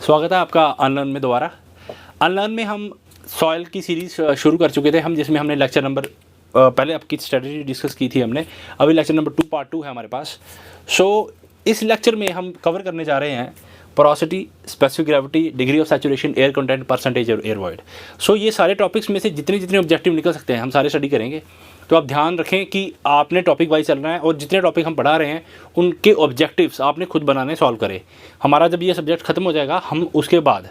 स्वागत है आपका अनलर्न में दोबारा। अनलर्न में हम सॉइल की सीरीज़ शुरू कर चुके थे हम, जिसमें हमने लेक्चर नंबर पहले आपकी स्ट्रेटजी डिस्कस की थी हमने। अभी लेक्चर नंबर 2 पार्ट 2 है हमारे पास। इस लेक्चर में हम कवर करने जा रहे हैं porosity, specific gravity, degree of saturation, air content, percentage और एयर वॉइड। ये सारे टॉपिक्स में से जितने जितने ऑब्जेक्टिव निकल सकते हैं हम सारे स्टडी करेंगे। तो आप ध्यान रखें कि आपने टॉपिक वाइज चलना है और जितने टॉपिक हम पढ़ा रहे हैं उनके ऑब्जेक्टिव्स आपने खुद बनाने, सॉल्व करें। हमारा जब ये सब्जेक्ट ख़त्म हो जाएगा, हम उसके बाद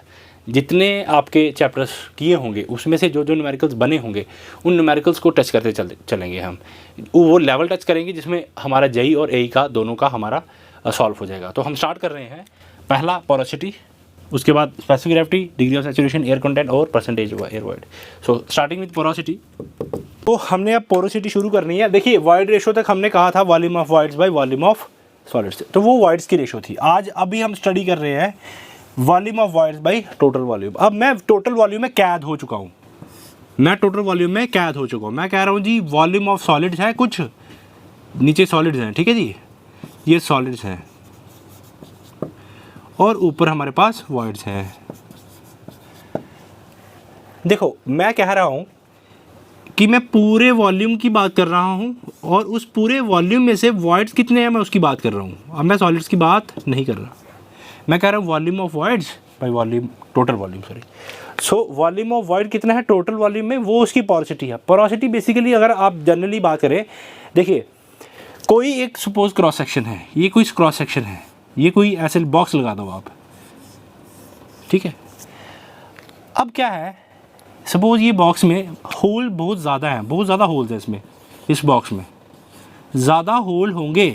जितने आपके चैप्टर्स किए होंगे उसमें से जो जो न्यूमेरिकल्स बने होंगे उन न्यूमेरिकल्स को टच करते चलेंगे हम। वो लेवल टच करेंगे जिसमें हमारा जेई और एई का दोनों का हमारा सॉल्व हो जाएगा। तो हम स्टार्ट कर रहे हैं। पहला पोरोसिटी, उसके बाद specific gravity, degree of saturation, air content और percentage air void. Starting with porosity. तो हमने अब पोरोसिटी शुरू करनी है। देखिए वॉइड रेशो तक हमने कहा था volume of voids by volume of solids, तो वो वॉइड्स की रेशो थी। आज अभी हम स्टडी कर रहे हैं volume of voids by total volume. अब मैं टोटल वॉल्यूम में कैद हो चुका हूँ, मैं कह रहा हूँ जी वॉल्यूम ऑफ सॉलिड्स है, कुछ नीचे सॉलिड्स हैं, ठीक है जी, ये सॉलिड्स हैं और ऊपर हमारे पास वॉइड्स हैं। देखो मैं कह रहा हूँ कि मैं पूरे वॉल्यूम की बात कर रहा हूँ और उस पूरे वॉल्यूम में से वॉइड्स कितने हैं मैं उसकी बात कर रहा हूँ। अब मैं सॉलिड्स की बात नहीं कर रहा, मैं कह रहा हूँ volume of voids by volume, total volume sorry. Volume of void कितना है टोटल वॉल्यूम में, वो उसकी पोरोसिटी है। पोरोसिटी बेसिकली अगर आप जनरली बात करें, देखिए कोई एक सपोज क्रॉस सेक्शन है, ये कोई क्रॉस सेक्शन है, ये कोई ऐसे बॉक्स लगा दो आप, ठीक है। अब क्या है, सपोज ये बॉक्स में होल बहुत ज़्यादा है, बहुत ज़्यादा होल्स है इसमें, इस बॉक्स में ज़्यादा होल होंगे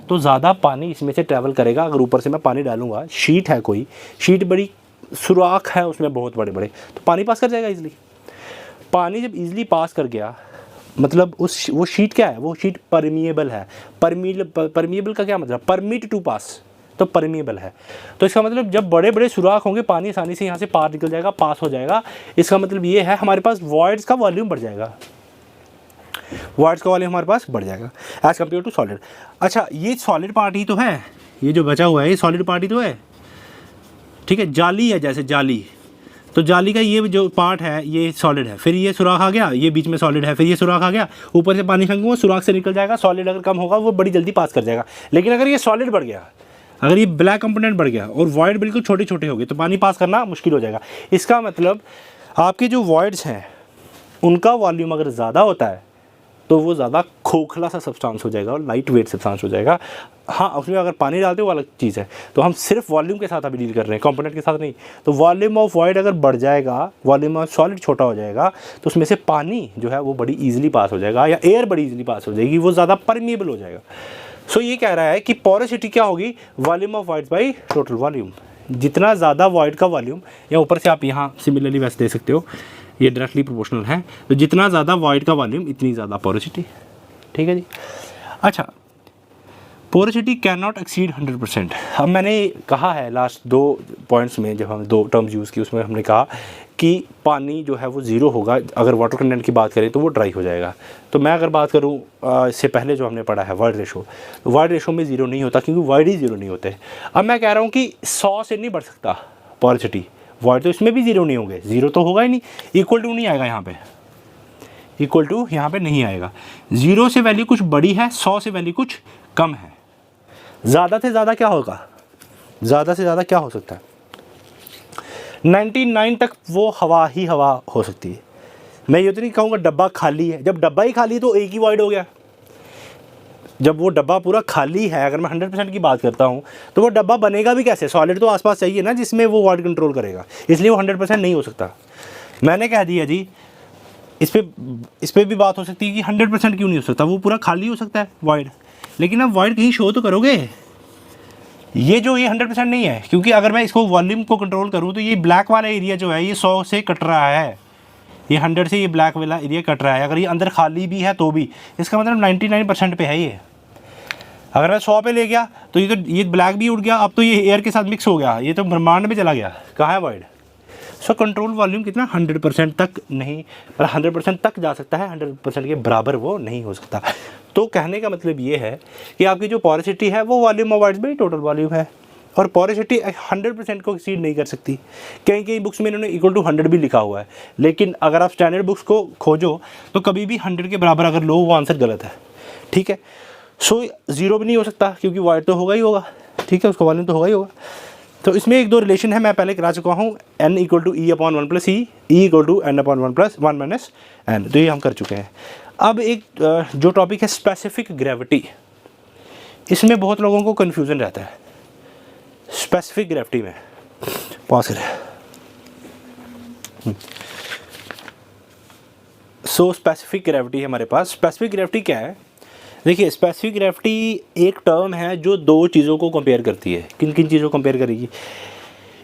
तो ज़्यादा पानी इसमें से ट्रैवल करेगा। अगर ऊपर से मैं पानी डालूंगा, शीट है कोई, शीट बड़ी सुराख है उसमें बहुत बड़े बड़े, तो पानी पास कर जाएगा इजीली। पानी जब इजीली पास कर गया मतलब वो शीट क्या है, वो शीट परमिएबल है। परमिएबल का क्या मतलब, परमिट टू पास, तो परमिएबल है। तो इसका मतलब जब बड़े बड़े सुराख होंगे पानी आसानी से यहाँ से पार निकल जाएगा, पास हो जाएगा। इसका मतलब ये है हमारे पास वॉइड्स का वॉल्यूम बढ़ जाएगा, वॉइड्स का वॉल्यूम हमारे पास बढ़ जाएगा एज कम्पेयर टू सॉलिड। अच्छा ये सॉलिड पार्ट ही तो है, ये जो बचा हुआ है ये सॉलिड पार्ट ही तो है, ठीक है। जाली है, जैसे जाली, तो जाली का ये जो पार्ट है ये सॉलिड है, फिर ये सुराख आ गया, ये बीच में सॉलिड है, फिर ये सुराख आ गया, ऊपर से पानी फेंकूंगा सुराख से निकल जाएगा। सॉलिड अगर कम होगा वो बड़ी जल्दी पास कर जाएगा। लेकिन अगर ये सॉलिड बढ़ गया, अगर ये ब्लैक कंपोनेंट बढ़ गया और वॉइड बिल्कुल छोटे छोटे हो गए तो पानी पास करना मुश्किल हो जाएगा। इसका मतलब आपके जो वॉइड्स हैं उनका वॉल्यूम अगर ज़्यादा होता है तो वो ज़्यादा खोखला सा सब्सटेंस हो जाएगा और लाइट वेट सब्सटेंस हो जाएगा। हाँ उसमें अगर पानी डालते हो वो अलग चीज़ है। तो हम सिर्फ वॉल्यूम के साथ अभी डील कर रहे हैं, कंपोनेंट के साथ नहीं। तो वॉल्यूम ऑफ वॉइड अगर बढ़ जाएगा, वॉल्यूम ऑफ सॉलिड छोटा हो जाएगा, तो उसमें से पानी जो है वो बड़ी ईजिली पास हो जाएगा, या एयर बड़ी ईजिली पास हो जाएगी, वो ज़्यादा परमिएबल हो जाएगा। ये कह रहा है कि पोरोसिटी क्या होगी, volume of void by total volume. जितना ज़्यादा वॉइड का वॉल्यूम, या ऊपर से आप यहाँ सिमिलरली वैसे दे सकते हो, ये डायरेक्टली प्रोपोर्शनल है, तो जितना ज़्यादा वॉइड का वॉल्यूम इतनी ज़्यादा पोरोसिटी, ठीक है जी। अच्छा, पोरोसिटी कैन नॉट एक्सीड 100%। अब मैंने कहा है लास्ट 2 पॉइंट्स में, जब हम 2 टर्म्स यूज़ की उसमें हमने कहा कि पानी जो है वो ज़ीरो होगा, अगर वाटर कंटेंट की बात करें तो वो ड्राई हो जाएगा। तो मैं अगर बात करूँ इससे पहले जो हमने पढ़ा है वॉइड रेशो, तो वॉइड रेशो में ज़ीरो नहीं होता क्योंकि वॉइड ही ज़ीरो नहीं होते। अब मैं कह रहा हूँ कि 100 से नहीं बढ़ सकता पोरोसिटी, वॉइड तो इसमें भी ज़ीरो नहीं होंगे, ज़ीरो तो होगा ही नहीं, इक्वल टू नहीं आएगा यहाँ पे, इक्वल टू यहाँ पे नहीं आएगा। 0 से वैल्यू कुछ बड़ी है, 100 से वैल्यू कुछ कम है। ज़्यादा से ज़्यादा क्या होगा, ज़्यादा से ज़्यादा क्या हो सकता है, 99 तक वो हवा ही हवा हो सकती है। मैं ये तो नहीं कहूँगा डब्बा खाली है, जब डब्बा ही खाली है तो एक ही वॉइड हो गया। जब वो डब्बा पूरा खाली है, अगर मैं 100% की बात करता हूँ, तो वो डब्बा बनेगा भी कैसे, सॉलिड तो आसपास चाहिए ना जिसमें वो वॉइड कंट्रोल करेगा, इसलिए वो 100% नहीं हो सकता। मैंने कह दिया जी, इस पर भी बात हो सकती है कि 100% क्यों नहीं हो सकता, वो पूरा खाली हो सकता है वॉइड, लेकिन अब वॉइड कहीं शो तो करोगे। ये जो ये 100% नहीं है, क्योंकि अगर मैं इसको वॉल्यूम को कंट्रोल करूँ तो ये ब्लैक वाला एरिया जो है ये 100 से कट रहा है, ये 100 से ये ब्लैक वाला एरिया कट रहा है। अगर ये अंदर खाली भी है तो भी, इसका मतलब 99% पे है ये। अगर मैं 100 पे ले गया तो ये ब्लैक भी उड़ गया, अब तो ये एयर के साथ मिक्स हो गया, ये तो ब्रह्मांड में चला गया, कहाँ है वॉइड। कंट्रोल वॉल्यूम कितना, 100% तक नहीं, पर 100% तक जा सकता है, 100% के बराबर वो नहीं हो सकता। तो कहने का मतलब ये है कि आपकी जो पोरोसिटी है वो volume of voids by total volume है। और पोरोसिटी 100% को एक्सीड नहीं कर सकती। कहीं कहीं बुक्स में इन्होंने इक्वल टू 100 भी लिखा हुआ है, लेकिन अगर आप स्टैंडर्ड बुक्स को खोजो तो कभी भी 100 के बराबर अगर लो वो आंसर गलत है, ठीक है। सो 0 भी नहीं हो सकता क्योंकि वॉइड तो होगा ही होगा, ठीक है, उसका वॉल्यूम तो होगा ही होगा। तो इसमें एक दो रिलेशन है, मैं पहले करा चुका हूँ, n equal to e upon 1 plus e, e equal to n upon 1 plus 1 minus n, तो ये हम कर चुके हैं। अब एक जो टॉपिक है स्पेसिफिक ग्रेविटी, इसमें बहुत लोगों को कन्फ्यूज़न रहता है। स्पेसिफिक ग्रेविटी में पॉज करें। सो स्पेसिफिक ग्रेविटी है हमारे पास। स्पेसिफिक ग्रेविटी क्या है? देखिए, स्पेसिफिक ग्रेविटी एक टर्म है जो दो चीज़ों को कंपेयर करती है। किन किन चीज़ों को कंपेयर करेगी?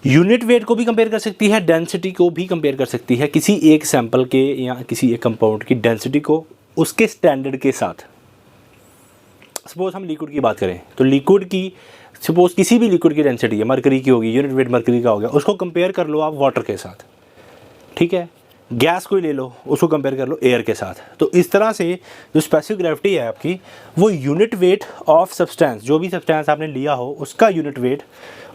यूनिट वेट को भी कंपेयर कर सकती है, डेंसिटी को भी कंपेयर कर सकती है, किसी एक सैंपल के या किसी एक कंपाउंड की डेंसिटी को उसके स्टैंडर्ड के साथ। सपोज हम लिक्विड की बात करें तो लिक्विड की, सपोज किसी भी लिक्विड की डेंसिटी है, मरकरी की होगी, यूनिट वेट मरकरी का हो गया, उसको कंपेयर कर लो आप वाटर के साथ, ठीक है। गैस को ही ले लो, उसको कंपेयर कर लो एयर के साथ। तो इस तरह से जो स्पेसिफिक ग्रेविटी है आपकी, वो यूनिट वेट ऑफ सब्सटेंस, जो भी सब्सटेंस आपने लिया हो उसका यूनिट वेट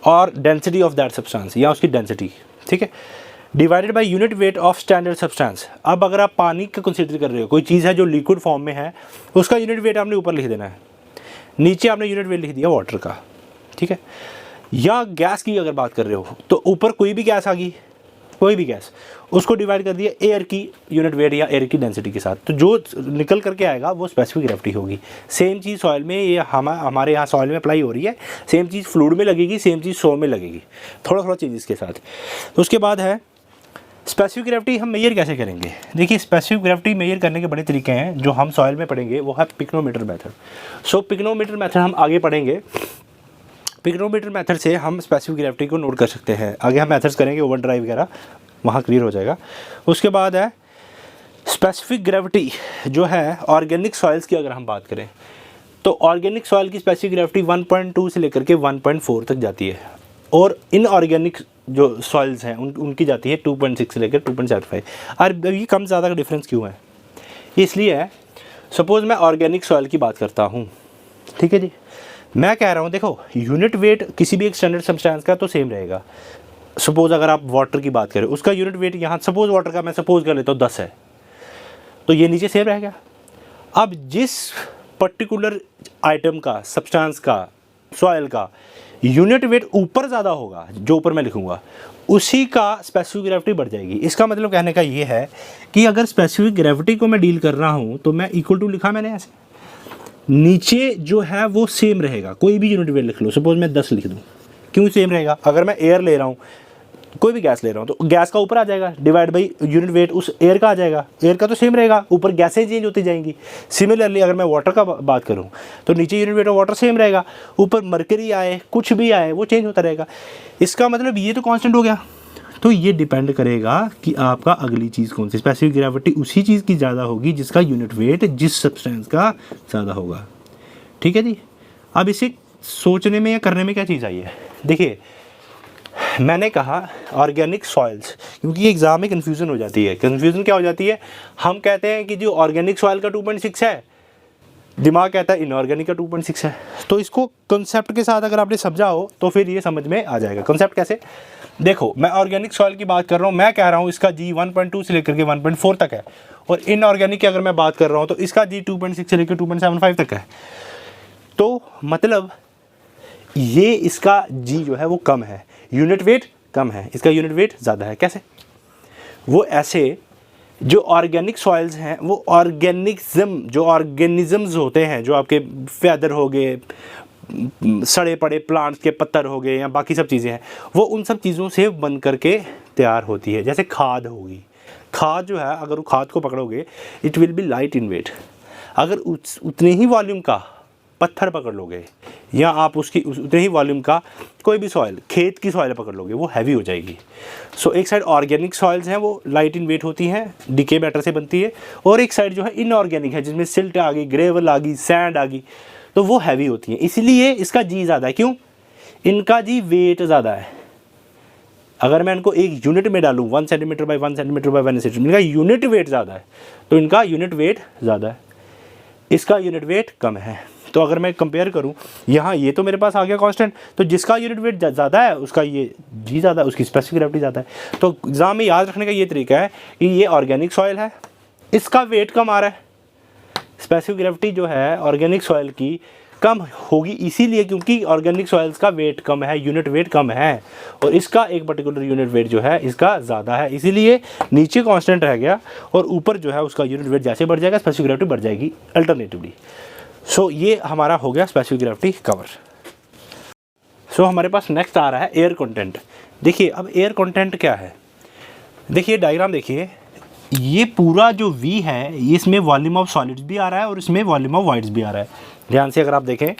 और डेंसिटी ऑफ दैट सब्सटेंस या उसकी डेंसिटी, ठीक है, divided by unit weight of standard substance. अब अगर आप पानी का कंसिडर कर रहे हो, कोई चीज़ है जो लिक्विड फॉर्म में है, उसका यूनिट वेट आपने ऊपर लिख देना है, नीचे आपने यूनिट वेट लिख दिया वाटर का, ठीक है। या गैस की अगर बात कर रहे हो तो ऊपर कोई भी गैस आ गई, कोई भी गैस, उसको डिवाइड कर दिया एयर की यूनिट वेट या एयर की डेंसिटी के साथ, तो जो निकल करके आएगा वो स्पेसिफिक ग्रेविटी होगी। सेम चीज़ सॉइल में, ये हमारे यहाँ सॉइल में अप्लाई हो रही है, सेम चीज़ फ्लूइड में लगेगी, सेम चीज़ सो में लगेगी, थोड़ा थोड़ा चेंजेस के साथ। तो उसके बाद है स्पेसिफिक ग्रेविटी हम मेजर कैसे करेंगे? देखिए, स्पेसिफिक ग्रेविटी मेजर करने के बड़े तरीके हैं, जो हम सॉइल में पढ़ेंगे वो है पिक्नोमीटर मेथड। सो पिक्नोमीटर मेथड हम आगे पढ़ेंगे। पिक्नोमीटर मेथड से हम स्पेसिफिक ग्रेविटी को नोट कर सकते हैं। आगे हम मेथड्स करेंगे, ओवन ड्राइव वगैरह, वहाँ क्लियर हो जाएगा। उसके बाद है स्पेसिफिक ग्रेविटी जो है ऑर्गेनिक सॉइल्स की अगर हम बात करें तो ऑर्गेनिक सॉइल की स्पेसिफिक ग्रेविटी 1.2 से लेकर के 1.4 तक जाती है, और इनऑर्गेनिक जो सॉइल्स हैं उनकी जाती है 2.6 से लेकर 2.75। और ये कम ज़्यादा का डिफरेंस क्यों है? इसलिए है, सपोज़ मैं ऑर्गेनिक सॉइल की बात करता हूँ, ठीक है जी, मैं कह रहा हूँ देखो यूनिट वेट किसी भी एक स्टैंडर्ड सब्सटेंस का तो सेम रहेगा। सपोज़ अगर आप वाटर की बात करें, उसका यूनिट वेट यहाँ सपोज़ वाटर का मैं सपोज़ कर लेता हूँ 10 है, तो ये नीचे सेम रहेगा। अब जिस पर्टिकुलर आइटम का, सब्सटेंस का, सॉइल का यूनिट वेट ऊपर ज़्यादा होगा, जो ऊपर मैं लिखूँगा, उसी का स्पेसिफिक ग्रेविटी बढ़ जाएगी। इसका मतलब कहने का ये है कि अगर स्पेसिफिक ग्रेविटी को मैं डील कर रहा हूँ तो मैं इक्वल टू लिखा मैंने ऐसे, नीचे जो है वो सेम रहेगा, कोई भी यूनिट वेट लिख लो। सपोज मैं 10 लिख दूँ, क्यों सेम रहेगा? अगर मैं एयर ले रहा हूँ, कोई भी गैस ले रहा हूँ, तो गैस का ऊपर आ जाएगा, डिवाइड बाई यूनिट वेट उस एयर का आ जाएगा, एयर का तो सेम रहेगा, ऊपर गैसें चेंज होती जाएंगी। सिमिलरली अगर मैं वाटर का बात करूँ तो नीचे unit weight of water same रहेगा, ऊपर मरकरी आए, कुछ भी आए, वो चेंज होता रहेगा। इसका मतलब ये तो कांस्टेंट हो गया। तो ये डिपेंड करेगा कि आपका अगली चीज़ कौन सी। स्पेसिफिक ग्रेविटी उसी चीज़ की ज़्यादा होगी जिसका यूनिट वेट जिस सब्सटेंस का ज़्यादा होगा, ठीक है जी। अब इसे सोचने में या करने में क्या चीज़ आई है? देखिए, मैंने कहा ऑर्गेनिक सॉइल्स, क्योंकि एग्ज़ाम में कन्फ्यूज़न हो जाती है। कन्फ्यूज़न क्या हो जाती है? हम कहते हैं कि जो ऑर्गेनिक सॉइल का 2.6 है, दिमाग कहता है इनऑर्गेनिक का 2.6 है। तो इसको कॉन्सेप्ट के साथ अगर आपने समझा हो तो फिर ये समझ में आ जाएगा। कॉन्सेप्ट कैसे? देखो, मैं ऑर्गेनिक सॉइल की बात कर रहा हूँ, मैं कह रहा हूँ इसका जी 1.2 से लेकर के 1.4 तक है, और इनऑर्गेनिक की अगर मैं बात कर रहा हूँ तो इसका जी 2.6 से लेकर 2.75 तक है। तो मतलब ये इसका जी जो है वो कम है, यूनिट वेट कम है, इसका यूनिट वेट ज़्यादा है। कैसे? वो ऐसे, जो ऑर्गेनिक सॉइल्स हैं वो ऑर्गेनिज्म, जो ऑर्गेनिजम्स होते हैं, जो आपके फैदर हो गए, सड़े पड़े प्लांट्स के पत्तर हो गए या बाकी सब चीज़ें हैं, वो उन सब चीज़ों से बन करके तैयार होती है। जैसे खाद होगी, खाद जो है अगर वो खाद को पकड़ोगे it will be light in weight. अगर उतने ही वॉल्यूम का पत्थर पकड़ लोगे या आप उसकी उतने ही वॉल्यूम का कोई भी सॉइल, खेत की सॉइल पकड़ लोगे, वो हैवी हो जाएगी। सो एक साइड ऑर्गेनिक सॉइल्स हैं वो लाइट इन वेट होती हैं, डिके मैटर से बनती है, और एक साइड जो है इनऑर्गेनिक है जिसमें सिल्ट आ गई, ग्रेवल आ गई, सैंड आ गई, तो वो हैवी होती हैं। इसलिए इसका जी ज़्यादा है। क्यों? इनका जी वेट ज़्यादा है। अगर मैं इनको एक यूनिट में डालूँ 1 centimetre by 1 centimetre by 1 centimetre, इनका यूनिट वेट ज़्यादा है, तो इनका यूनिट वेट ज़्यादा है, इसका यूनिट वेट कम है। तो अगर मैं कंपेयर करूं, यहाँ ये तो मेरे पास आ गया कांस्टेंट, तो जिसका यूनिट वेट ज़्यादा है उसका ये जी ज़्यादा, उसकी स्पेसिफिक ग्रेविटी ज़्यादा है। तो एग्ज़ाम में याद रखने का ये तरीका है कि ये ऑर्गेनिक सॉइल है, इसका वेट कम आ रहा है, स्पेसिफिक ग्रेविटी जो है ऑर्गेनिक सॉइल की कम होगी, इसीलिए क्योंकि ऑर्गेनिक सॉइल्स का वेट कम है, यूनिट वेट कम है, और इसका एक पर्टिकुलर यूनिट वेट जो है इसका ज़्यादा है, इसीलिए नीचे कांस्टेंट रह गया और ऊपर जो है उसका यूनिट वेट जैसे बढ़ जाएगा स्पेसिफिक ग्रेविटी बढ़ जाएगी अल्टरनेटिवली। सो ये हमारा हो गया स्पेसिफिक ग्रेविटी कवर। सो हमारे पास नेक्स्ट आ रहा है एयर कंटेंट। देखिए अब एयर कंटेंट क्या है, देखिए डायग्राम देखिए, ये पूरा जो V है इसमें वॉल्यूम ऑफ सॉलिड्स भी आ रहा है और इसमें वॉल्यूम ऑफ वाइड्स भी आ रहा है। ध्यान से अगर आप देखें,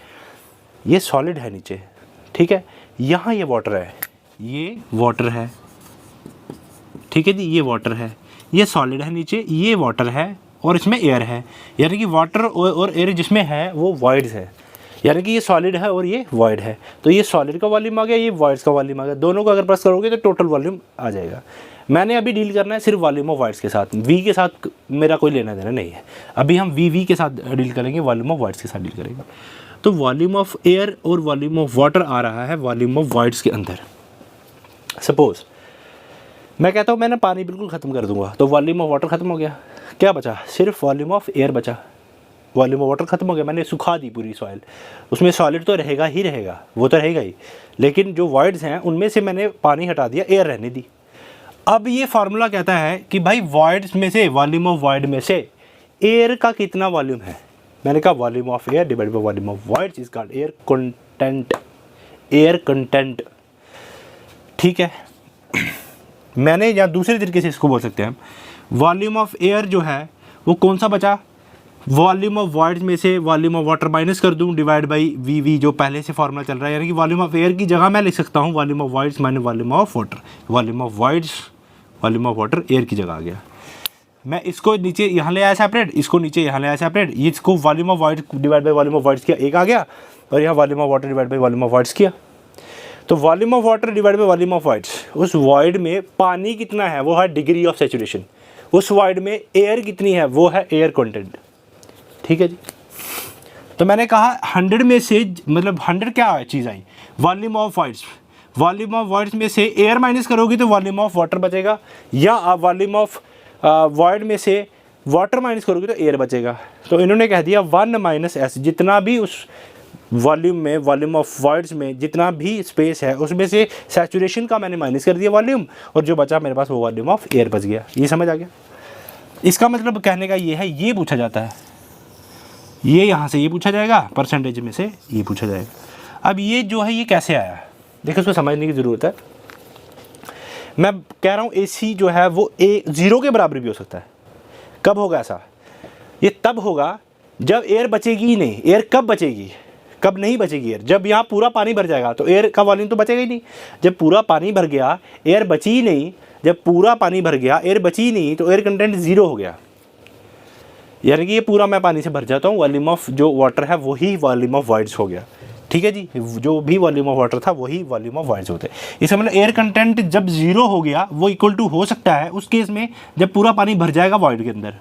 ये सॉलिड है नीचे, ठीक है, यहाँ ये वाटर है, ये वाटर है, ठीक है जी, ये वाटर है, ये सॉलिड है नीचे, ये वाटर है और इसमें एयर है, यानी कि वाटर और एयर जिसमें है वो वाइड्स है, यानी कि ये सॉलिड है और ये वाइड है। तो ये सॉलिड का वॉल्यूम आ गया, ये वाइड्स का वॉल्यूम आ गया, दोनों को अगर प्लस करोगे तो टोटल वॉल्यूम आ जाएगा। मैंने अभी डील करना है सिर्फ वॉल्यूम ऑफ वाइड्स के साथ, वी के साथ मेरा कोई लेना देना नहीं है। अभी हम वी के साथ डील करेंगे, वॉल्यूम ऑफ वाइड्स के साथ डील करेंगे। तो वॉल्यूम ऑफ एयर और वॉल्यूम ऑफ वाटर आ रहा है वॉल्यूम ऑफ वाइड्स के अंदर। सपोज मैं कहता हूँ मैंने पानी बिल्कुल ख़त्म कर दूंगा, तो वॉल्यूम ऑफ वाटर ख़त्म हो गया, क्या बचा, सिर्फ वॉल्यूम ऑफ एयर बचा। वॉल्यूम ऑफ वाटर ख़त्म हो गया, मैंने सुखा दी पूरी सॉइल, उसमें सॉलिड तो रहेगा ही रहेगा, वो तो रहेगा ही, लेकिन जो वाइड्स हैं उनमें से मैंने पानी हटा दिया, एयर रहने दी। अब ये फार्मूला कहता है कि भाई वॉइड्स में से, वॉल्यूम ऑफ वाइड में से एयर का कितना वॉल्यूम है। मैंने कहा volume of air divide by volume of wides is called air content, air content, ठीक है। मैंने या दूसरे तरीके से इसको बोल सकते हैं, वॉल्यूम ऑफ एयर जो है वो कौन सा बचा, वॉल्यूम ऑफ वाइड्स में से वॉल्यूम ऑफ वाटर माइनस कर दूं डिवाइड बाई वी जो पहले से फार्मूला चल रहा है, यानी कि वॉल्यूम ऑफ एयर की जगह मैं लिख सकता हूं volume of wides minus volume of water, volume of voids volume of water air की जगह आ गया। मैं इसको नीचे यहाँ ले आया सेपरेट, इसको नीचे यहाँ ले आया सेपरेट, इसको volume of wides divide by volume of wides किया, एक आ गया, और यहाँ volume of water divide by volume of wides किया। तो volume of water divide by volume of wides, उस वॉइड में पानी कितना है वो है डिग्री ऑफ सैचुरेशन, उस वॉइड में एयर कितनी है वो है एयर कंटेंट, ठीक है जी। तो मैंने कहा 100 में से, मतलब 100 क्या चीज़ आई, volume of voids, volume of voids में से एयर माइनस करोगी तो वॉल्यूम ऑफ वाटर बचेगा, या आप वॉल्यूम ऑफ वाइड में से वाटर माइनस करोगे तो एयर बचेगा। तो इन्होंने कह दिया 1 माइनस एस, जितना भी उस वॉल्यूम में, वॉल्यूम ऑफ वाइड्स में जितना भी स्पेस है उसमें से सैचुरेशन का मैंने माइनस कर दिया वॉल्यूम, और जो बचा मेरे पास वो वॉल्यूम ऑफ एयर बच गया। ये समझ आ गया। इसका मतलब कहने का ये है, ये पूछा जाता है, ये यहाँ से ये पूछा जाएगा, परसेंटेज में से ये पूछा जाएगा। अब ये जो है ये कैसे आया, देखो इसको समझने की ज़रूरत है। मैं कह रहा हूँ AC जो है वो 0 के बराबर भी हो सकता है। कब होगा ऐसा, ये तब होगा जब एयर बचेगी ही नहीं। एयर कब बचेगी, कब नहीं बचेगी एयर, जब यहाँ पूरा पानी भर जाएगा तो एयर का वॉल्यूम तो बचेगा ही नहीं। जब पूरा पानी भर गया एयर बची ही नहीं, जब पूरा पानी भर गया एयर बची ही नहीं तो एयर कंटेंट 0 हो गया, यानी कि ये पूरा मैं पानी से भर जाता हूँ, वॉल्यूम ऑफ जो वाटर है वही वॉल्यूम ऑफ वाइड्स हो गया, ठीक है जी। जो भी वॉल्यूम ऑफ वाटर था वही वॉल्यूम ऑफ वाइड्स होते हैं। इसका मतलब एयर कंटेंट जब 0 हो गया वो इक्वल टू हो सकता है उस केस में जब पूरा पानी भर जाएगा वॉइड के अंदर,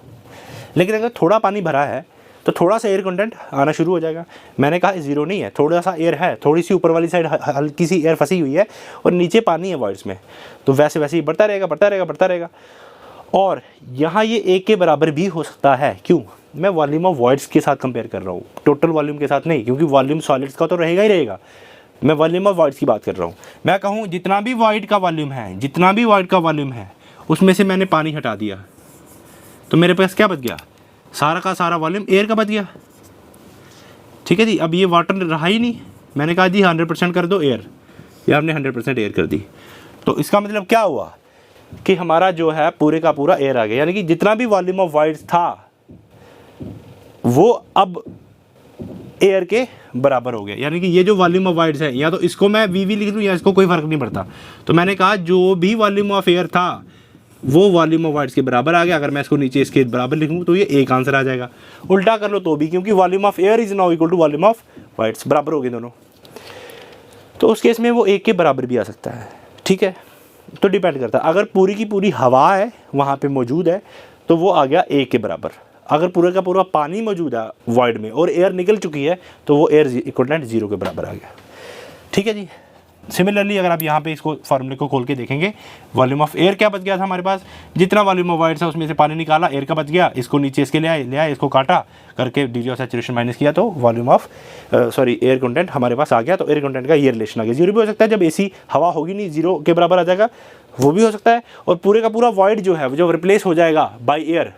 लेकिन अगर थोड़ा पानी भरा है तो थोड़ा सा एयर कंटेंट आना शुरू हो जाएगा। मैंने कहा 0 नहीं है, थोड़ा सा एयर है, थोड़ी सी ऊपर वाली साइड हल्की सी एयर फंसी हुई है और नीचे पानी है वॉइड्स में, तो वैसे वैसे ही बढ़ता रहेगा बढ़ता रहेगा बढ़ता रहेगा। और यहाँ ये 1 के बराबर भी हो सकता है, क्यों, मैं वॉल्यूम ऑफ वॉइड्स के साथ कंपेयर कर रहा हूँ, टोटल वॉल्यूम के साथ नहीं, क्योंकि वॉल्यूम सॉलिड्स का तो रहेगा ही रहेगा। मैं वॉल्यूम ऑफ वॉइड्स की बात कर रहा हूँ। मैं कहूँ जितना भी वॉइड का वॉल्यूम है, जितना भी वॉइड का वॉल्यूम है उसमें से मैंने पानी हटा दिया तो मेरे पास क्या बच गया, सारा का सारा वॉल्यूम एयर का बच गया, ठीक है जी। अब ये वाटर रहा ही नहीं, मैंने कहा जी 100% कर दो एयर, या हमने 100% एयर कर दी। तो इसका मतलब क्या हुआ कि हमारा जो है पूरे का पूरा एयर आ गया, यानी कि जितना भी वॉल्यूम ऑफ वाइड्स था वो अब एयर के बराबर हो गया। यानी कि ये जो वॉल्यूम ऑफ वाइड्स है, या तो इसको मैं वी लिख दूँ या इसको कोई फ़र्क नहीं पड़ता। तो मैंने कहा जो भी वॉल्यूम ऑफ एयर था वो वॉल्यूम ऑफ वाइड्स के बराबर आ गया। अगर मैं इसको नीचे इसके बराबर लिखूँ तो ये एक आंसर आ जाएगा। उल्टा कर लो तो भी, क्योंकि volume of air is now equal to volume of voids, बराबर हो गए दोनों। तो उस केस में वो 1 के बराबर भी आ सकता है, ठीक है। तो डिपेंड करता है, अगर पूरी की पूरी हवा है वहाँ पे मौजूद है तो वो आ गया 1 के बराबर। अगर पूरे का पूरा पानी मौजूद है वॉइड में और एयर निकल चुकी है तो वो एयर इक्विवेलेंट 0 के बराबर आ गया। ठीक है जी। सिमिलरली अगर आप यहाँ पे इसको फार्मूले को खोल के देखेंगे, वॉल्यूम ऑफ एयर क्या बच गया था हमारे पास, जितना वॉल्यूम ऑफ वॉइड था उसमें से पानी निकाला, एयर का बच गया, इसको नीचे इसके ले आए इसको काटा करके डिग्री ऑफ सैचुरेशन माइनस किया तो वॉल्यूम ऑफ एयर कंटेंट हमारे पास आ गया। तो एयर कंटेंट का ये रिलेशन आ गया। 0 भी हो सकता है, जब एसी हवा होगी नहीं 0 के बराबर आ जाएगा, वो भी हो सकता है। और पूरे का पूरा वॉइड जो है जो रिप्लेस हो जाएगा बाई एयर,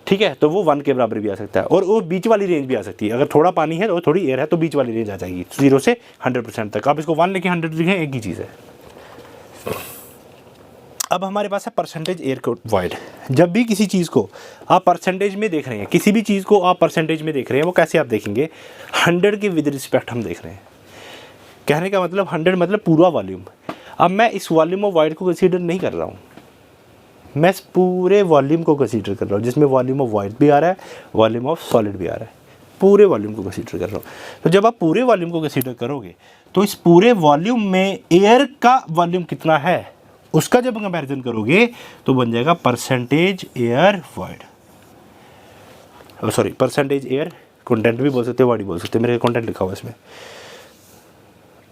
ठीक है, तो वो 1 के बराबर भी आ सकता है। और वो बीच वाली रेंज भी आ सकती है, अगर थोड़ा पानी है और थोड़ी एयर है तो बीच वाली रेंज आ जाएगी 0 से 100% तक। आप इसको 1 लेके 100 लिखें, एक ही चीज़ है। अब हमारे पास है परसेंटेज एयर वॉइड। जब भी किसी चीज़ को आप परसेंटेज में देख रहे हैं, किसी भी चीज़ को आप परसेंटेज में देख रहे हैं, वो कैसे आप देखेंगे, 100 के विद रिस्पेक्ट हम देख रहे हैं। कहने का मतलब 100 मतलब पूरा वॉल्यूम। अब मैं इस वॉल्यूम ऑफ वॉइड को कंसीडर नहीं कर रहा हूँ, मैं इस पूरे वॉल्यूम को कंसीडर कर रहा हूँ, जिसमें वॉल्यूम ऑफ वॉइड भी आ रहा है, वॉल्यूम ऑफ सॉलिड भी आ रहा है। पूरे वॉल्यूम को कंसीडर कर रहा हूँ। तो जब आप पूरे वॉल्यूम को कंसीडर करोगे तो इस पूरे वॉल्यूम में एयर का वॉल्यूम कितना है उसका जब कंपैरिजन करोगे तो बन जाएगा percentage air void, sorry percentage air content भी बोल सकते हो, वॉइड बोल सकते हो, मेरे कंटेंट लिखा हुआ है इसमें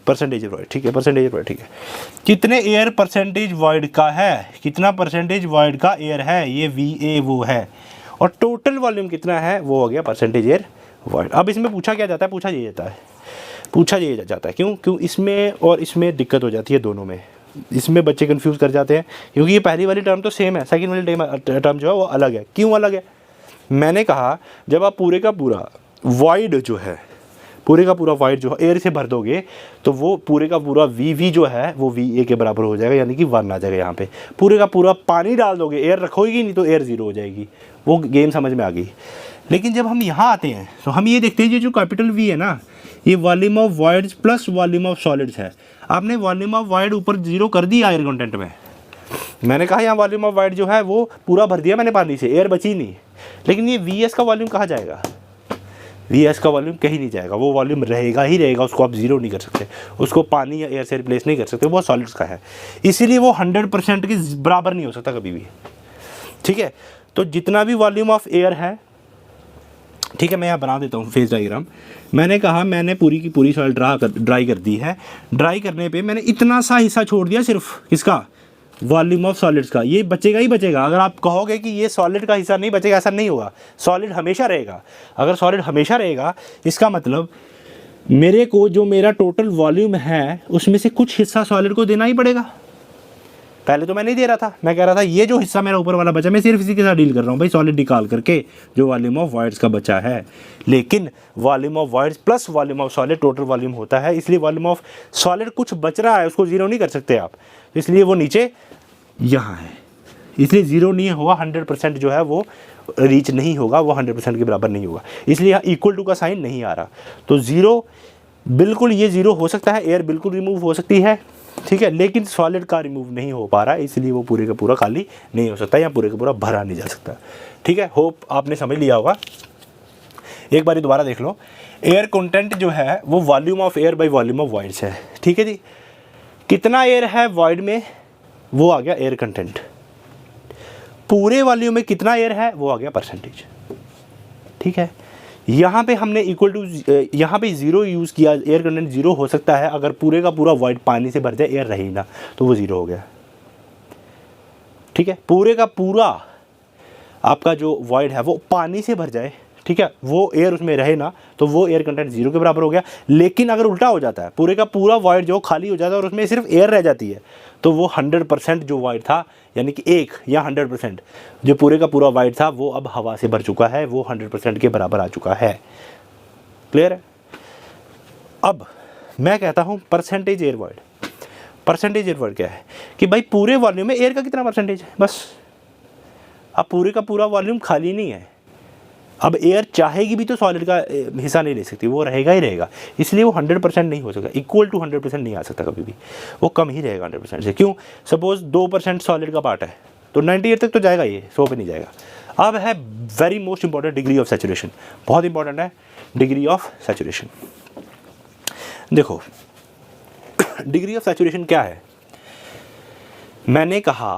परसेंटेज वॉइड। ठीक है, परसेंटेज वॉइड। ठीक है, कितने एयर परसेंटेज वॉइड का है, कितना परसेंटेज वॉइड का एयर है, ये VA वो है, और टोटल वॉल्यूम कितना है वो हो गया परसेंटेज एयर वॉइड। अब इसमें पूछा क्या जाता है, पूछा ये जाता है क्यों इसमें और इसमें दिक्कत हो जाती है दोनों में। इसमें बच्चे कंफ्यूज कर जाते हैं क्योंकि ये पहली वाली टर्म तो सेम है, सेकंड वाली टर्म जो है वो अलग है। क्यों अलग है, मैंने कहा जब आप पूरे का पूरा वॉइड जो है, पूरे का पूरा वॉइड जो है एयर से भर दोगे तो वो पूरे का पूरा VV जो है वो VA के बराबर हो जाएगा, यानी कि 1 आ जाएगा यहाँ पे। पूरे का पूरा पानी डाल दोगे, एयर रखोगे नहीं तो एयर 0 हो जाएगी। वो गेम समझ में आ गई। लेकिन जब हम यहाँ आते हैं तो हम ये देखते हैं ये जो कैपिटल V है ना, ये volume of voids plus volume of solids है। आपने वॉल्यूम ऑफ वॉइड ऊपर 0 कर दिया एयर कंटेंट में, मैंने कहा यहाँ वॉल्यूम ऑफ वॉइड जो है वो पूरा भर दिया मैंने पानी से, एयर बची नहीं। लेकिन ये VS का वॉल्यूम कहाँ जाएगा, VS का वॉल्यूम कहीं नहीं जाएगा, वो वॉल्यूम रहेगा ही रहेगा, उसको आप 0 नहीं कर सकते, उसको पानी या एयर से रिप्लेस नहीं कर सकते, वो सॉलिड्स का है, इसीलिए वो 100% के बराबर नहीं हो सकता कभी भी। ठीक है, तो जितना भी वॉल्यूम ऑफ एयर है, ठीक है, मैं यहाँ बना देता हूँ फेज डायग्राम। मैंने कहा मैंने पूरी की पूरी सॉइल ड्राई कर दी है। ड्राई करने पे मैंने इतना सा हिस्सा छोड़ दिया सिर्फ किसका, वॉल्यूम ऑफ सॉलिड्स का। ये बचेगा ही बचेगा। अगर आप कहोगे कि ये सॉलिड का हिस्सा नहीं बचेगा, ऐसा नहीं होगा, सॉलिड हमेशा रहेगा। अगर सॉलिड हमेशा रहेगा इसका मतलब मेरे को जो मेरा टोटल वॉल्यूम है उसमें से कुछ हिस्सा सॉलिड को देना ही पड़ेगा। पहले तो मैं नहीं दे रहा था, मैं कह रहा था ये जो हिस्सा मेरा ऊपर वाला बचा मैं सिर्फ इसी के साथ डील कर रहा हूँ भाई, सॉलिड निकाल करके जो वॉल्यूम ऑफ वॉइड्स का बचा है। लेकिन volume of voids plus volume of solid total volume होता है, इसलिए वॉल्यूम ऑफ सॉलिड कुछ बच रहा है उसको 0 नहीं कर सकते आप, इसलिए वो नीचे यहाँ है, इसलिए 0 नहीं होगा, 100% जो है वो रीच नहीं होगा, वो 100% के बराबर नहीं होगा, इसलिए यहाँ इक्वल टू का साइन नहीं आ रहा। तो 0 बिल्कुल ये 0 हो सकता है, एयर बिल्कुल रिमूव हो सकती है, ठीक है, लेकिन सॉलिड का रिमूव नहीं हो पा रहा है, इसलिए वो पूरे का पूरा खाली नहीं हो सकता या पूरे का पूरा भरा नहीं जा सकता। ठीक है, होप आपने समझ लिया होगा। एक बार दोबारा देख लो, एयर कंटेंट जो है वो volume of air by volume of voids है। ठीक है जी, कितना एयर है वॉइड में वो आ गया एयर कंटेंट, पूरे वॉल्यूम में कितना एयर है वो आ गया परसेंटेज। ठीक है, यहाँ पे हमने इक्वल टू, यहाँ पे 0 यूज़ किया, एयर कंटेंट 0 हो सकता है अगर पूरे का पूरा वॉइड पानी से भर जाए, एयर रही ना तो वो 0 हो गया। ठीक है, पूरे का पूरा आपका जो वॉइड है वो पानी से भर जाए, ठीक है, वो एयर उसमें रहे ना तो वो एयर कंटेंट 0 के बराबर हो गया। लेकिन अगर उल्टा हो जाता है, पूरे का पूरा वॉइड जो खाली हो जाता है और उसमें सिर्फ एयर रह जाती है, तो वो 100% जो वॉइड था, यानी कि 1 या 100% जो पूरे का पूरा वॉइड था वो अब हवा से भर चुका है, वो 100% के बराबर आ चुका है। क्लियर है? अब मैं कहता हूँ percentage air void. Percentage air void क्या है कि भाई पूरे वॉल्यूम में एयर का कितना परसेंटेज है, बस। अब पूरे का पूरा वॉल्यूम खाली नहीं है, अब एयर चाहेगी भी तो सॉलिड का हिस्सा नहीं ले सकती, वो रहेगा ही रहेगा, इसलिए वो 100% नहीं हो सकता, इक्वल टू 100% नहीं आ सकता कभी भी, वो कम ही रहेगा 100% से। क्यों? सपोज 2% सॉलिड का पार्ट है तो 98 तक तो जाएगा, ये 100 पे नहीं जाएगा। अब है very most important degree of saturation, बहुत इंपॉर्टेंट है डिग्री ऑफ सैचुरेशन। देखो डिग्री ऑफ सैचुरेशन क्या है, मैंने कहा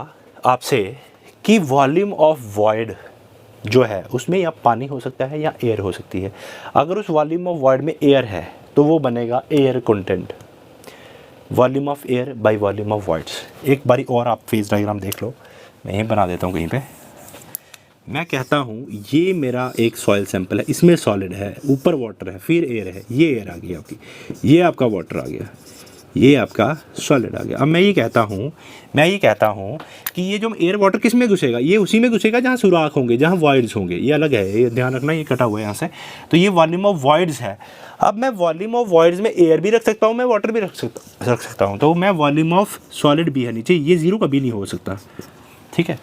आपसे कि वॉल्यूम ऑफ वॉइड जो है उसमें या पानी हो सकता है या एयर हो सकती है। अगर उस वॉल्यूम ऑफ वॉइड में एयर है तो वो बनेगा air content, volume of air by volume of voids. एक बारी और आप फेज डायग्राम देख लो, मैं यहीं बना देता हूँ कहीं पे। मैं कहता हूँ ये मेरा एक सॉइल सैंपल है, इसमें सॉलिड है, ऊपर वाटर है, फिर एयर है, ये एयर आ गई आपकी, ये आपका वाटर आ गया, ये आपका सॉलिड आ गया। अब मैं ये कहता हूँ कि ये जो एयर वाटर किस में घुसेगा, ये उसी में घुसेगा जहाँ सुराख होंगे, जहाँ वॉइड्स होंगे। ये अलग है, ये ध्यान रखना, ये कटा हुआ है यहाँ से। तो ये वॉल्यूम ऑफ वॉइड्स है। अब मैं वॉल्यूम ऑफ वॉइड्स में एयर भी रख सकता हूँ, मैं वाटर भी रख सकता हूँ। तो मैं वॉल्यूम ऑफ सॉलिड भी है नीचे, ये ज़ीरो कभी नहीं हो सकता, ठीक है।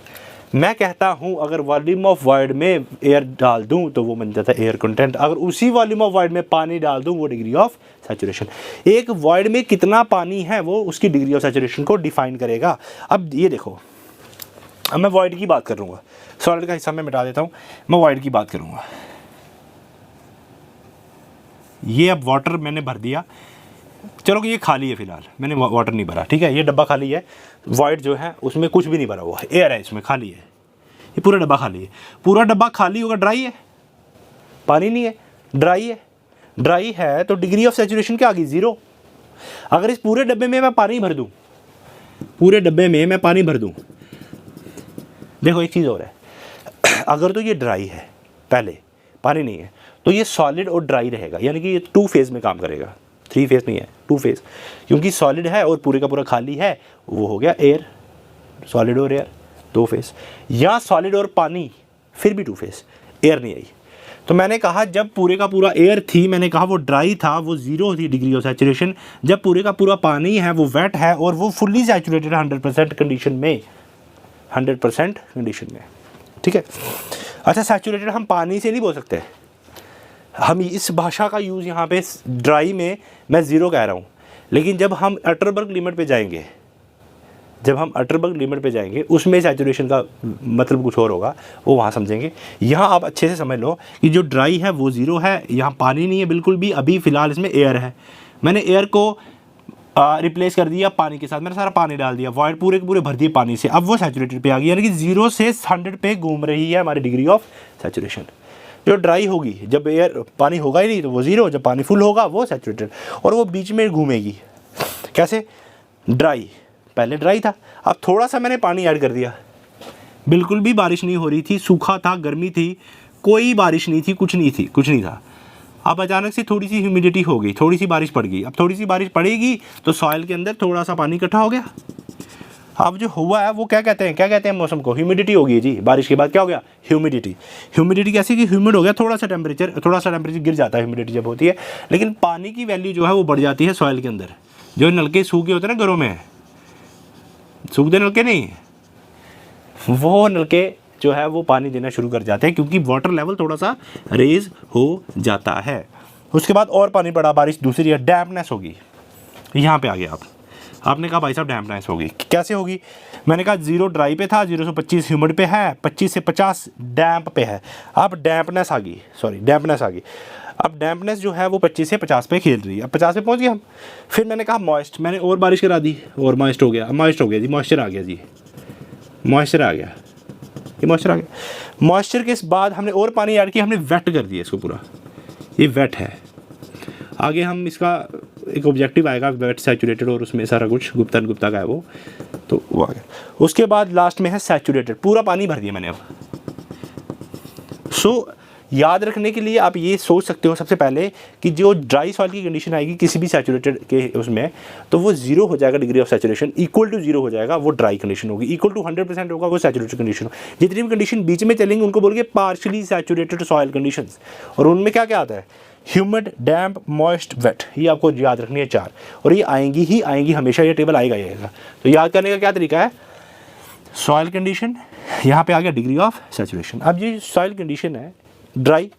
मैं कहता हूँ अगर वॉल्यूम ऑफ वॉइड में एयर डाल दूँ तो वो बन जाता है एयर कंटेंट। अगर उसी वॉल्यूम ऑफ वॉइड में पानी डाल दूँ वो डिग्री ऑफ सैचुरेशन। एक वॉइड में कितना पानी है वो उसकी डिग्री ऑफ सैचुरेशन को डिफाइन करेगा। अब ये देखो, अब मैं वॉइड की बात करूँगा, सॉलिड का हिस्सा मैं मिटा देता हूँ, मैं वॉइड की बात करूँगा। ये अब वाटर मैंने भर दिया, चलो कि ये खाली है फिलहाल, मैंने वाटर नहीं भरा, ठीक है। ये डब्बा खाली है, वॉइड जो है उसमें कुछ भी नहीं भरा हुआ है, एयर है इसमें, खाली है, ये पूरा डब्बा खाली है। पूरा डब्बा खाली होगा, ड्राई है, पानी नहीं है, ड्राई है। ड्राई है तो डिग्री ऑफ सैचुरेशन क्या आ गई, ज़ीरो। अगर इस पूरे डब्बे में मैं पानी भर दूँ, पूरे डब्बे में मैं पानी भर दूँ, देखो एक चीज़ और है, अगर तो ये ड्राई है, पहले पानी नहीं है, तो ये सॉलिड और ड्राई रहेगा, यानी कि ये 2 फेज़ में काम करेगा, 3 फेज़ नहीं है, 2 फेज़। क्योंकि सॉलिड है और पूरे का पूरा खाली है, वो हो गया एयर, सॉलिड और एयर 2 फेज़। या सॉलिड और पानी, फिर भी 2 फेज़, एयर नहीं आई। तो मैंने कहा जब पूरे का पूरा एयर थी, मैंने कहा वो ड्राई था, वो ज़ीरो थी डिग्री ऑफ सैचुरेशन। जब पूरे का पूरा पानी है, वो वेट है और वो फुल्ली सैचुरेटेड 100% कंडीशन में, 100% कंडीशन में, ठीक है। अच्छा, सैचुरेटेड हम पानी से नहीं बोल सकते, हम इस भाषा का यूज़ यहाँ पे ड्राई में मैं ज़ीरो कह रहा हूँ, लेकिन जब हम अटरबर्ग लिमिट पे जाएंगे, जब हम अटरबर्ग लिमिट पे जाएंगे उसमें सैचुरेशन का मतलब कुछ और होगा, वो वहाँ समझेंगे। यहाँ आप अच्छे से समझ लो कि जो ड्राई है वो ज़ीरो है, यहाँ पानी नहीं है बिल्कुल भी, अभी फ़िलहाल इसमें एयर है। मैंने एयर को रिप्लेस कर दिया पानी के साथ, मैंने सारा पानी डाल दिया, वॉइड पूरे के पूरे भर दिए पानी से, अब वो सैचुरेटेड पे आ गई, यानी कि 0 से 100 पे घूम रही है हमारी डिग्री ऑफ सैचुरेशन। जो ड्राई होगी, जब एयर पानी होगा ही नहीं तो वो ज़ीरो, जब पानी फुल होगा वो सैचुरेटेड, और वो बीच में घूमेगी। कैसे, ड्राई, पहले ड्राई था, अब थोड़ा सा मैंने पानी ऐड कर दिया, बिल्कुल भी बारिश नहीं हो रही थी, सूखा था, गर्मी थी, कोई बारिश नहीं थी, कुछ नहीं था। अब अचानक से थोड़ी सी ह्यूमिडिटी हो गई, थोड़ी सी बारिश पड़ गई। अब थोड़ी सी बारिश पड़ेगी तो सॉइल के अंदर थोड़ा सा पानी इकट्ठा हो गया। अब जो हुआ है वो क्या कहते हैं मौसम को, ह्यूमिडिटी हो गई जी। बारिश के बाद क्या हो गया, ह्यूमिडिटी। ह्यूमिडिटी कैसी कि ह्यूमिड हो गया, थोड़ा सा टेम्परेचर गिर जाता है ह्यूमिडिटी जब होती है, लेकिन पानी की वैल्यू जो है वो बढ़ जाती है सॉइल के अंदर। जो नलके सूखे होते हैं ना घरों में, सूखते नलके नहीं, वो नलके जो है वो पानी देना शुरू कर जाते हैं, क्योंकि वाटर लेवल थोड़ा सा रेज हो जाता है। उसके बाद और पानी पड़ा, बारिश दूसरी है, डैम्पनेस होगी। यहाँ पे आ गया आपने कहा भाई साहब डैम्पनेस होगी, कैसे होगी? मैंने कहा 0 ड्राई पे था, 0 से 25 ह्यूमिड पे है, 25 से 50 डैम्प पे है। अब डैम्पनेस आ गई। अब डैम्पनेस जो है वो 25 से 50 पे खेल रही है। अब 50 पे पहुंच गए हम। फिर मैंने कहा मॉइस्ट, मैंने और बारिश करा दी और मॉइस्ट हो गया जी, मॉइस्चर आ गया। ये मॉइस्चर आ गया। मॉइस्चर के बाद हमने और पानी ऐड किया, हमने वेट कर दिया इसको पूरा, ये वेट है। आगे हम इसका एक ऑब्जेक्टिव आएगा वेट सैचुरेटेड, और उसमें सारा कुछ गुप्ता का है वो, तो वो आ गया। उसके बाद लास्ट में है सैचुरेटेड, पूरा पानी भर दिया मैंने अब। याद रखने के लिए आप ये सोच सकते हो सबसे पहले कि जो ड्राई सॉइल की कंडीशन आएगी किसी भी सैचुरेटेड के उसमें, तो वो 0 हो जाएगा, degree of saturation equal to 0 हो जाएगा, वो ड्राई कंडीशन होगी। इक्वल टू 100% होगा, वो सैचुरेटेड कंडीशन हो। जितनी भी कंडीशन बीच में चलेंगे उनको बोलेंगे पार्शियली सैचुरेटेड सॉइल कंडीशंस, और उनमें क्या क्या आता है, ह्यूमिड, डैम्प, मॉइस्ट, वेट। ये आपको याद रखनी है 4, और ये आएंगी हमेशा, ये टेबल आएगा। तो याद करने का क्या तरीका है, सॉइल कंडीशन, यहाँ पे आ गया डिग्री ऑफ सैचुरेशन। अब ये सॉइल कंडीशन है ड्राई,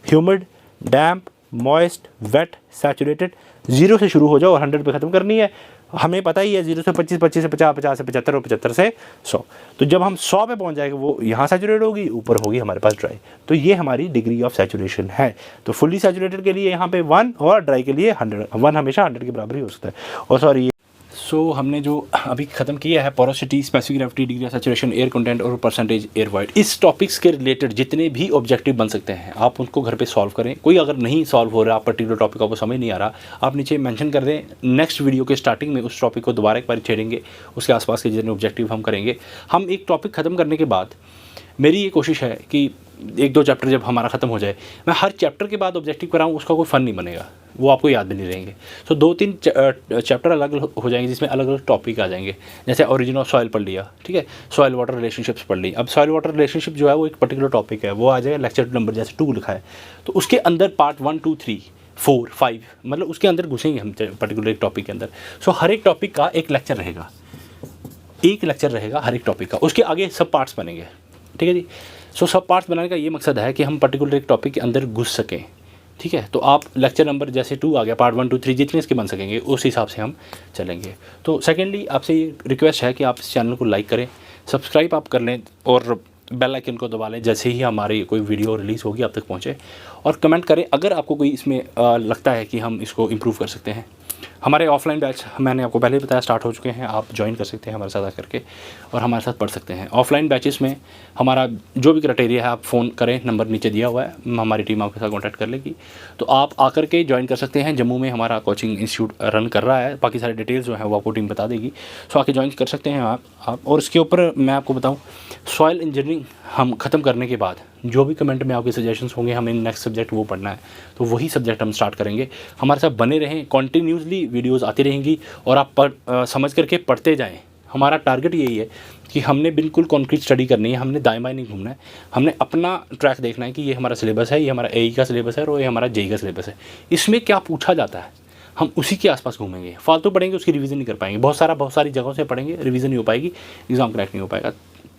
ह्यूमिड, डैम्प, मॉइस्ट, वेट, सैचुरेटेड, 0 से शुरू हो जाओ और 100 पे ख़त्म करनी है। हमें पता ही है 0 से 25, 25 से 50, 50 से 75 और 75 से 100। तो जब हम 100 पे पहुंच जाएंगे वो यहाँ सैचुरेट होगी, ऊपर होगी हमारे पास ड्राई। तो ये हमारी डिग्री ऑफ सैचुरेशन है। तो फुल्ली सैचुरेटेड के लिए यहाँ पे 1 और ड्राई के लिए 100। 1 हमेशा 100 के बराबर ही हो सकता है। और सो हमने जो अभी ख़त्म किया है porosity, specific gravity, degree of saturation, air content और परसेंटेज एयर वॉइड, इस टॉपिक्स के रिलेटेड जितने भी ऑब्जेक्टिव बन सकते हैं आप उनको घर पे सॉल्व करें। कोई अगर नहीं सॉल्व हो रहा, पर्टिकुलर टॉपिक आपको समझ नहीं आ रहा, आप नीचे मेंशन कर दें। नेक्स्ट वीडियो के स्टार्टिंग में उस टॉपिक को दोबारा एक बार छेड़ेंगे, उसके आसपास के जितने ऑब्जेक्टिव हम करेंगे। हम एक टॉपिक ख़त्म करने के बाद मेरी ये कोशिश है कि 1-2 चैप्टर जब हमारा ख़त्म हो जाए, मैं हर चैप्टर के बाद ऑब्जेक्टिव कराऊँ, उसका कोई फ़न नहीं बनेगा, वो आपको याद भी नहीं रहेंगे। सो 2-3 चैप्टर अलग हो जाएंगे जिसमें अलग अलग टॉपिक आ जाएंगे। जैसे ओरिजिन ऑफ सॉइल पढ़ लिया, ठीक है, सॉइल वाटर रिलेशनशिप्स पढ़ ली। अब सॉइल वाटर रिलेशनशिप जो है वो एक पर्टिकुलर टॉपिक है, वो आ जाएगा लेक्चर नंबर जैसे 2 लिखा है, तो उसके अंदर पार्ट 1, 2, 3, 4, 5 मतलब उसके अंदर घुसेंगे हम पर्टिकुलर एक टॉपिक के अंदर। सो हर एक टॉपिक का एक लेक्चर रहेगा, हर एक टॉपिक का, उसके आगे सब पार्ट्स बनेंगे, ठीक है जी। सो सब पार्ट्स बनाने का ये मकसद है कि हम पर्टिकुलर एक टॉपिक के अंदर घुस सकें, ठीक है। तो आप लेक्चर नंबर जैसे 2 आ गया, पार्ट 1, 2, 3 जितने इसके बन सकेंगे उस हिसाब से हम चलेंगे। तो सेकेंडली आपसे ये रिक्वेस्ट है कि आप इस चैनल को लाइक करें, सब्सक्राइब आप कर लें और बेल आइकन को दबा लें, जैसे ही हमारी कोई वीडियो रिलीज़ होगी आप तक पहुँचे। और कमेंट करें अगर आपको कोई इसमें लगता है कि हम इसको इम्प्रूव कर सकते हैं। हमारे ऑफलाइन बैच मैंने आपको पहले ही बताया स्टार्ट हो चुके हैं, आप ज्वाइन कर सकते हैं हमारे साथ आकर के और हमारे साथ पढ़ सकते हैं। ऑफलाइन बैचेस में हमारा जो भी क्राइटेरिया है, आप फ़ोन करें, नंबर नीचे दिया हुआ है, हमारी टीम आपके साथ कॉन्टैक्ट कर लेगी, तो आप आकर के ज्वाइन कर सकते हैं। जम्मू में हमारा कोचिंग इंस्टीट्यूट रन कर रहा है, बाकी सारे डिटेल्स जो है वो आपको टीम बता देगी। सो आके ज्वाइन कर सकते हैं आप। और इसके ऊपर मैं आपको बताऊँ, सॉइल इंजीनियरिंग हम ख़त्म करने के बाद जो भी कमेंट में आपके सजेशंस होंगे, हमें नेक्स्ट सब्जेक्ट वो पढ़ना है, तो वही सब्जेक्ट हम स्टार्ट करेंगे। हमारे साथ बने रहें, कॉन्टीन्यूसली वीडियोस आती रहेंगी और आप समझ करके पढ़ते जाएं। हमारा टारगेट यही है कि हमने बिल्कुल कॉन्क्रीट स्टडी करनी है, हमने दाएं बाएं नहीं घूमना है, हमने अपना ट्रैक देखना है कि ये हमारा सिलेबस है, ये हमारा एई का सिलेबस है और ये हमारा जेई का सिलेबस है, इसमें क्या पूछा जाता है हम उसी के आसपास घूमेंगे। फालतू पढ़ेंगे उसकी रिवीजन नहीं कर पाएंगे, बहुत सारी जगहों से पढ़ेंगे, रिवीजन नहीं हो पाएगी, एग्ज़ाम क्रैक नहीं हो पाएगा।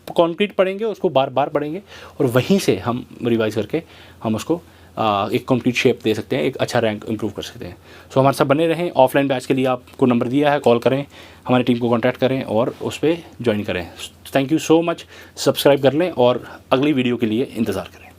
कॉन्क्रीट पढ़ेंगे, उसको बार बार पढ़ेंगे और वहीं से हम रिवाइज करके हम उसको एक कंप्लीट शेप दे सकते हैं, एक अच्छा रैंक इंप्रूव कर सकते हैं। सो हमारे साथ बने रहें। ऑफलाइन बैच के लिए आपको नंबर दिया है, कॉल करें, हमारी टीम को कांटेक्ट करें और उस पर ज्वाइन करें। Thank you so much. Subscribe कर लें और अगली वीडियो के लिए इंतज़ार करें।